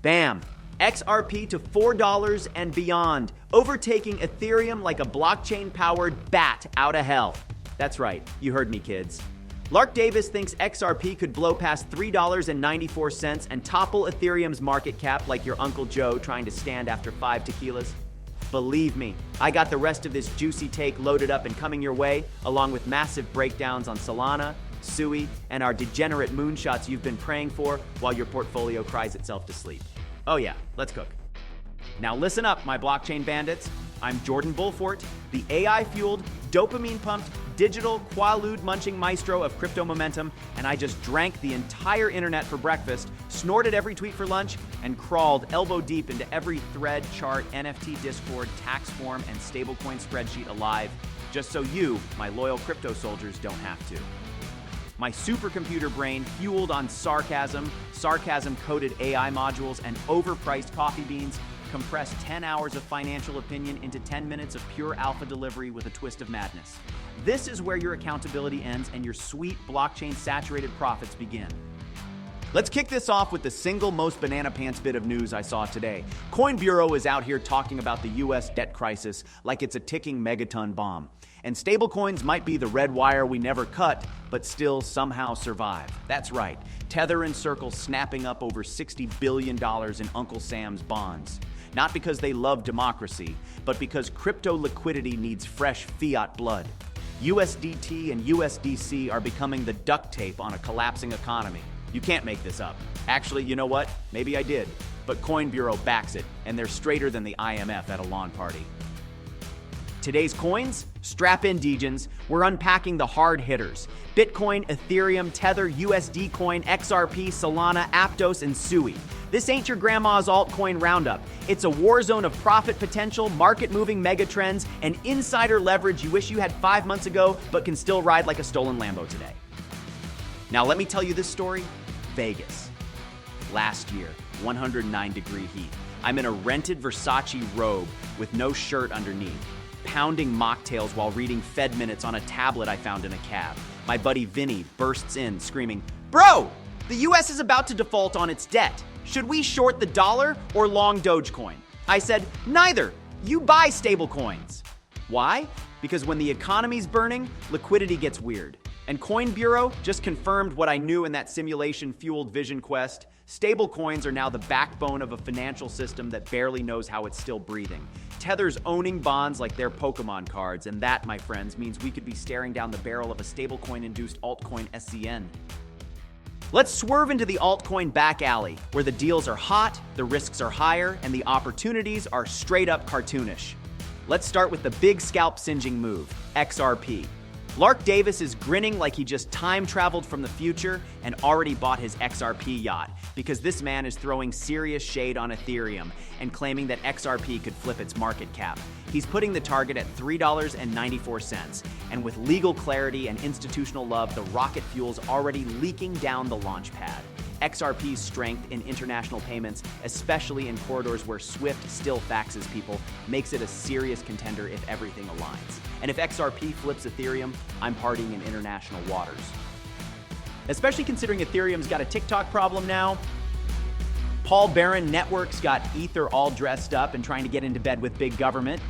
Bam! XRP to $4 and beyond, overtaking Ethereum like a blockchain-powered bat out of hell. That's right, you heard me, kids. Lark Davis thinks XRP could blow past $3.94 and topple Ethereum's market cap like your Uncle Joe trying to stand after 5 tequilas. Believe me, I got the rest of this juicy take loaded up and coming your way, along with massive breakdowns on Solana, SUI, and our degenerate moonshots you've been praying for while your portfolio cries itself to sleep. Oh yeah, let's cook. Now listen up, my blockchain bandits. I'm Jordan Bullfort, the AI-fueled, dopamine-pumped, digital, quaalude-munching maestro of crypto momentum, and I just drank the entire internet for breakfast, snorted every tweet for lunch, and crawled elbow-deep into every thread, chart, NFT Discord, tax form, and stablecoin spreadsheet alive, just so you, my loyal crypto soldiers, don't have to. My supercomputer brain, fueled on sarcasm-coded AI modules, and overpriced coffee beans, compressed 10 hours of financial opinion into 10 minutes of pure alpha delivery with a twist of madness. This is where your accountability ends and your sweet blockchain-saturated profits begin. Let's kick this off with the single most banana pants bit of news I saw today. Coin Bureau is out here talking about the US debt crisis like it's a ticking megaton bomb. And stablecoins might be the red wire we never cut, but still somehow survive. That's right, Tether and Circle snapping up over $60 billion in Uncle Sam's bonds. Not because they love democracy, but because crypto liquidity needs fresh fiat blood. USDT and USDC are becoming the duct tape on a collapsing economy. You can't make this up. Actually, you know what? Maybe I did. But Coin Bureau backs it, and they're straighter than the IMF at a lawn party. Today's coins? Strap in, Degens. We're unpacking the hard hitters. Bitcoin, Ethereum, Tether, USD Coin, XRP, Solana, Aptos, and SUI. This ain't your grandma's altcoin roundup. It's a war zone of profit potential, market-moving megatrends, and insider leverage you wish you had 5 months ago, but can still ride like a stolen Lambo today. Now let me tell you this story. Vegas. Last year, 109-degree heat. I'm in a rented Versace robe with no shirt underneath, pounding mocktails while reading Fed minutes on a tablet I found in a cab. My buddy Vinny bursts in, screaming, "Bro, the US is about to default on its debt. Should we short the dollar or long Dogecoin?" I said, "Neither. You buy stablecoins." Why? Because when the economy's burning, liquidity gets weird. And Coin Bureau just confirmed what I knew in that simulation-fueled vision quest. Stablecoins are now the backbone of a financial system that barely knows how it's still breathing. Tether's owning bonds like they're Pokemon cards, and that, my friends, means we could be staring down the barrel of a stablecoin-induced altcoin SCN. Let's swerve into the altcoin back alley, where the deals are hot, the risks are higher, and the opportunities are straight-up cartoonish. Let's start with the big scalp-singeing move, XRP. Lark Davis is grinning like he just time-traveled from the future and already bought his XRP yacht, because this man is throwing serious shade on Ethereum and claiming that XRP could flip its market cap. He's putting the target at $3.94, and with legal clarity and institutional love, the rocket fuel's already leaking down the launch pad. XRP's strength in international payments, especially in corridors where SWIFT still faxes people, makes it a serious contender if everything aligns. And if XRP flips Ethereum, I'm partying in international waters. Especially considering Ethereum's got a TikTok problem now. Paul Barron Network's got Ether all dressed up and trying to get into bed with big government.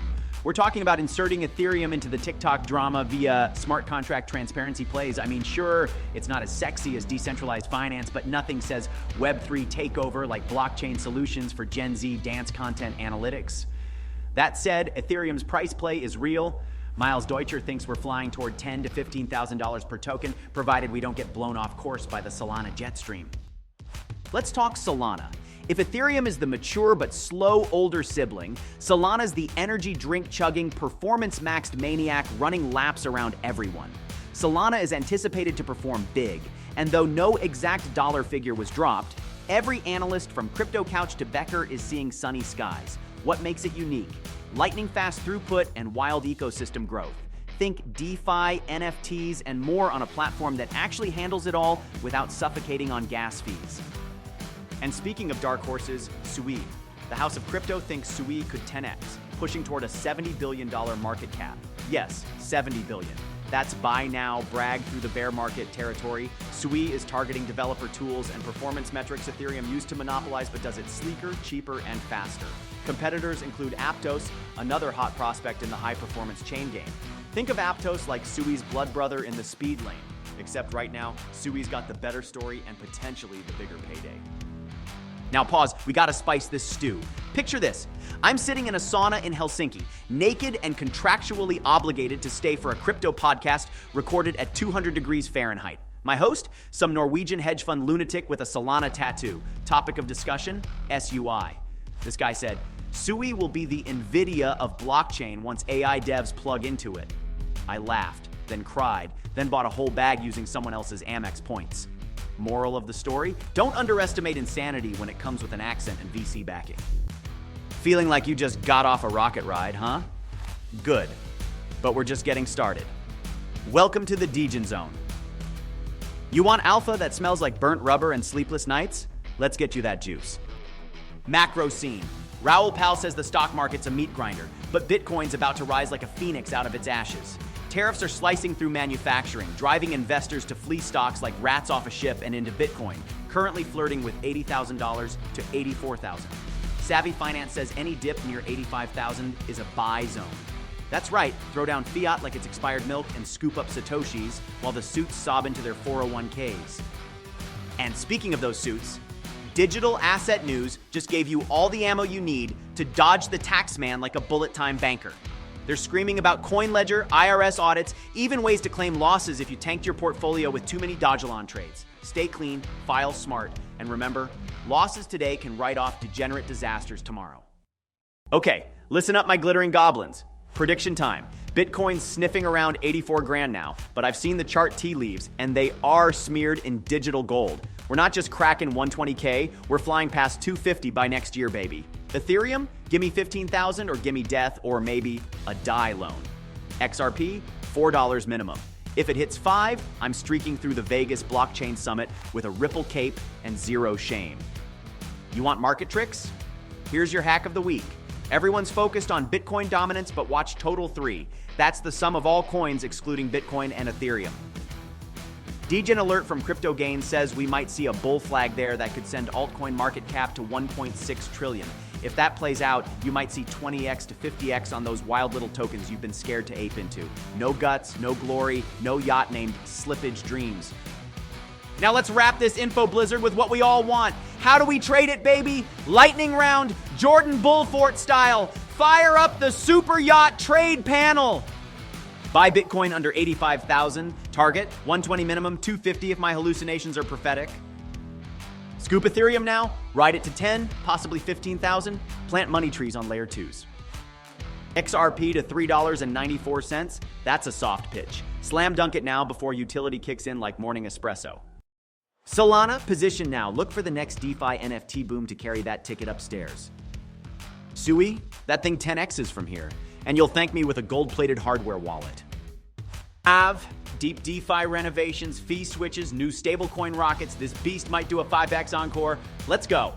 We're talking about inserting Ethereum into the TikTok drama via smart contract transparency plays. I mean, sure, it's not as sexy as decentralized finance, but nothing says Web3 takeover like blockchain solutions for Gen Z dance content analytics. That said, Ethereum's price play is real. Miles Deutscher thinks we're flying toward $10,000 to $15,000 per token, provided we don't get blown off course by the Solana jet stream. Let's talk Solana. If Ethereum is the mature but slow older sibling, Solana's the energy drink-chugging, performance-maxed maniac running laps around everyone. Solana is anticipated to perform big, and though no exact dollar figure was dropped, every analyst from Crypto Couch to Becker is seeing sunny skies. What makes it unique? Lightning-fast throughput and wild ecosystem growth. Think DeFi, NFTs, and more on a platform that actually handles it all without suffocating on gas fees. And speaking of dark horses, SUI. The House of Crypto thinks SUI could 10x, pushing toward a $70 billion market cap. Yes, $70 billion. That's buy now, brag through the bear market territory. SUI is targeting developer tools and performance metrics Ethereum used to monopolize, but does it sleeker, cheaper, and faster. Competitors include Aptos, another hot prospect in the high-performance chain game. Think of Aptos like SUI's blood brother in the speed lane, except right now, SUI's got the better story and potentially the bigger payday. Now pause, we gotta spice this stew. Picture this, I'm sitting in a sauna in Helsinki, naked and contractually obligated to stay for a crypto podcast recorded at 200 degrees Fahrenheit. My host, some Norwegian hedge fund lunatic with a Solana tattoo. Topic of discussion, SUI. This guy said, SUI will be the NVIDIA of blockchain once AI devs plug into it. I laughed, then cried, then bought a whole bag using someone else's Amex points. Moral of the story, don't underestimate insanity when it comes with an accent and VC backing. Feeling like you just got off a rocket ride, huh? Good, but we're just getting started. Welcome to the DEGEN Zone. You want alpha that smells like burnt rubber and sleepless nights? Let's get you that juice. Macro scene. Raoul Pal says the stock market's a meat grinder, but Bitcoin's about to rise like a phoenix out of its ashes. Tariffs are slicing through manufacturing, driving investors to flee stocks like rats off a ship and into Bitcoin, currently flirting with $80,000 to $84,000. Savvy Finance says any dip near $85,000 is a buy zone. That's right, throw down fiat like it's expired milk and scoop up Satoshis while the suits sob into their 401ks. And speaking of those suits, Digital Asset News just gave you all the ammo you need to dodge the tax man like a bullet-time banker. They're screaming about coin ledger, IRS audits, even ways to claim losses if you tanked your portfolio with too many Dogelon trades. Stay clean, file smart, and remember, losses today can write off degenerate disasters tomorrow. Okay, listen up, my glittering goblins. Prediction time. Bitcoin's sniffing around 84 grand now, but I've seen the chart tea leaves, and they are smeared in digital gold. We're not just cracking 120K, we're flying past 250 by next year, baby. Ethereum, gimme 15,000 or gimme death or maybe a die loan. XRP, $4 minimum. If it hits 5, I'm streaking through the Vegas blockchain summit with a Ripple cape and zero shame. You want market tricks? Here's your hack of the week. Everyone's focused on Bitcoin dominance, but watch Total 3. That's the sum of all coins excluding Bitcoin and Ethereum. DEGEN alert from Crypto Gains says we might see a bull flag there that could send altcoin market cap to 1.6 trillion. If that plays out, you might see 20x to 50x on those wild little tokens you've been scared to ape into. No guts, no glory, no yacht named Slippage Dreams. Now let's wrap this info blizzard with what we all want. How do we trade it, baby? Lightning round, Jordan Bullfort style. Fire up the super yacht trade panel. Buy Bitcoin under 85,000. Target 120 minimum, 250 if my hallucinations are prophetic. Scoop Ethereum now, ride it to 10, possibly 15,000. Plant money trees on layer 2s. XRP to $3.94. That's a soft pitch. Slam dunk it now before utility kicks in like morning espresso. Solana, position now. Look for the next DeFi NFT boom to carry that ticket upstairs. SUI, that thing 10x's from here. And you'll thank me with a gold-plated hardware wallet. Deep DeFi renovations, fee switches, new stablecoin rockets. This beast might do a 5x encore. Let's go.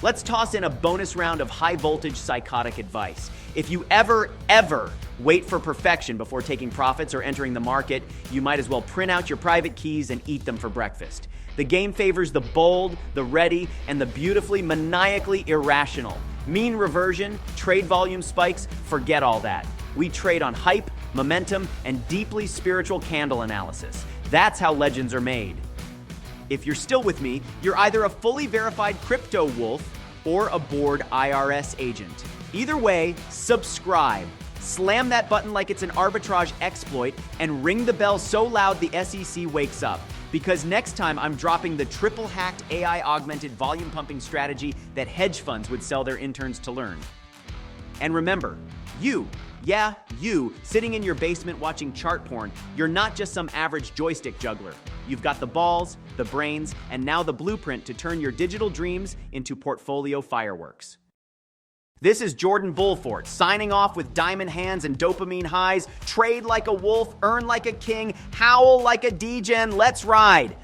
Let's toss in a bonus round of high-voltage psychotic advice. If you ever wait for perfection before taking profits or entering the market, you might as well print out your private keys and eat them for breakfast. The game favors the bold, the ready, and the beautifully maniacally irrational. Mean reversion, trade volume spikes, forget all that. We trade on hype, momentum, and deeply spiritual candle analysis. That's how legends are made. If you're still with me, you're either a fully verified crypto wolf or a bored IRS agent. Either way, subscribe. Slam that button like it's an arbitrage exploit and ring the bell so loud the SEC wakes up. Because next time I'm dropping the triple hacked AI augmented volume pumping strategy that hedge funds would sell their interns to learn. And remember, you, sitting in your basement watching chart porn, you're not just some average joystick juggler. You've got the balls, the brains, and now the blueprint to turn your digital dreams into portfolio fireworks. This is Jordan Bullfort, signing off with diamond hands and dopamine highs. Trade like a wolf, earn like a king, howl like a DEGEN. Let's ride.